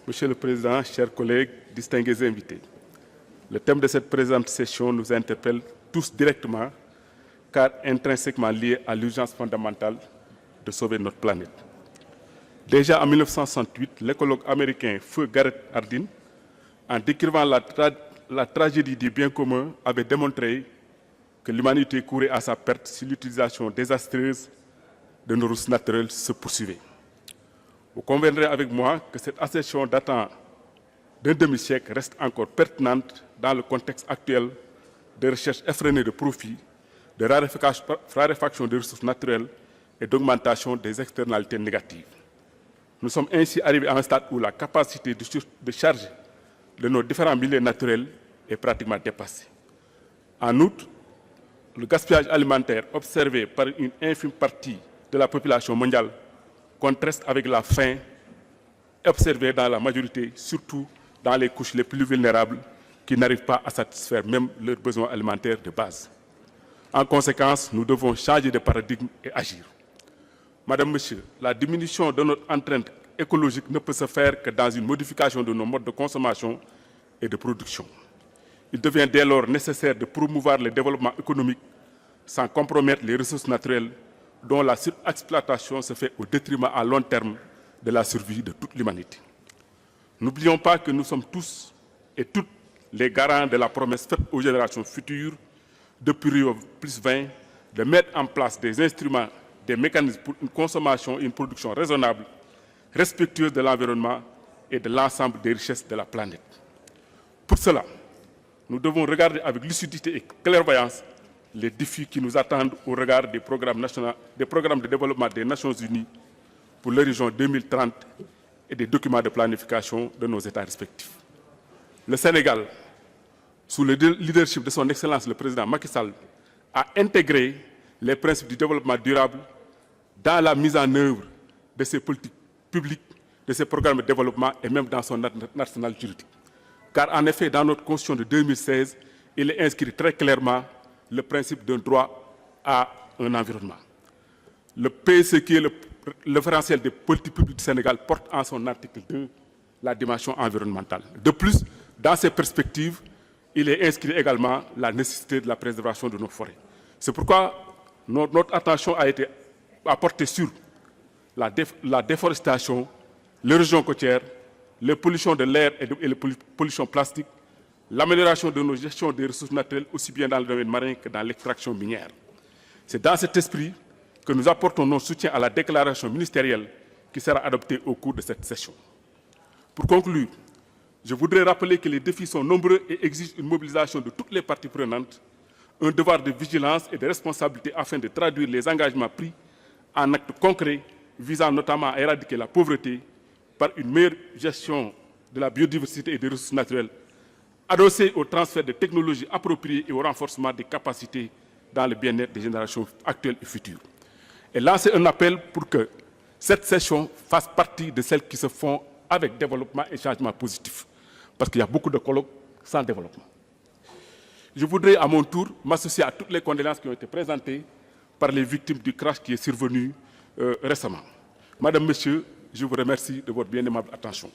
Monsieur le Président, chers collègues, distingués invités, le thème de cette présente session nous interpelle tous directement car intrinsèquement lié à l'urgence fondamentale de sauver notre planète. Déjà en 1968, l'écologue américain Feu Garrett Hardin, en décrivant la tragédie du bien commun, avait démontré que l'humanité courait à sa perte si l'utilisation désastreuse de nos ressources naturelles se poursuivait. Vous conviendrez avec moi que cette assertion datant d'un demi-siècle reste encore pertinente dans le contexte actuel de recherche effrénée de profit, de raréfaction des ressources naturelles et d'augmentation des externalités négatives. Nous sommes ainsi arrivés à un stade où la capacité de charge de nos différents milieux naturels est pratiquement dépassée. En outre, le gaspillage alimentaire observé par une infime partie de la population mondiale contraste avec la faim observée dans la majorité, surtout dans les couches les plus vulnérables qui n'arrivent pas à satisfaire même leurs besoins alimentaires de base. En conséquence, nous devons changer de paradigme et agir. Madame, Monsieur, la diminution de notre empreinte écologique ne peut se faire que dans une modification de nos modes de consommation et de production. Il devient dès lors nécessaire de promouvoir le développement économique sans compromettre les ressources naturelles dont la surexploitation se fait au détriment à long terme de la survie de toute l'humanité. N'oublions pas que nous sommes tous et toutes les garants de la promesse faite aux générations futures depuis Rio +20 de mettre en place des instruments, des mécanismes pour une consommation et une production raisonnable, respectueuse de l'environnement et de l'ensemble des richesses de la planète. Pour cela, nous devons regarder avec lucidité et clairvoyance les défis qui nous attendent au regard des programmes de développement des Nations Unies pour l'horizon 2030 et des documents de planification de nos États respectifs. Le Sénégal, sous le leadership de son Excellence le Président Macky Sall, a intégré les principes du développement durable dans la mise en œuvre de ses politiques publiques, de ses programmes de développement et même dans son arsenal juridique. Car en effet, dans notre Constitution de 2016, il est inscrit très clairement le principe d'un droit à un environnement. Le PSE, qui est le référentiel des politiques publiques du Sénégal, porte en son article 2 la dimension environnementale. De plus, dans ces perspectives, il est inscrit également la nécessité de la préservation de nos forêts. C'est pourquoi notre attention a porté sur la déforestation, l'érosion côtière, les pollutions de l'air et les pollutions plastiques, l'amélioration de nos gestions des ressources naturelles, aussi bien dans le domaine marin que dans l'extraction minière. C'est dans cet esprit que nous apportons notre soutien à la déclaration ministérielle qui sera adoptée au cours de cette session. Pour conclure, je voudrais rappeler que les défis sont nombreux et exigent une mobilisation de toutes les parties prenantes, un devoir de vigilance et de responsabilité afin de traduire les engagements pris en actes concrets visant notamment à éradiquer la pauvreté par une meilleure gestion de la biodiversité et des ressources naturelles, adossée au transfert de technologies appropriées et au renforcement des capacités dans le bien-être des générations actuelles et futures. Et lancer un appel pour que cette session fasse partie de celles qui se font avec développement et changement positif. Parce qu'il y a beaucoup de colloques sans développement. Je voudrais à mon tour m'associer à toutes les condoléances qui ont été présentées par les victimes du crash qui est survenu récemment. Madame, Monsieur, je vous remercie de votre bien aimable attention.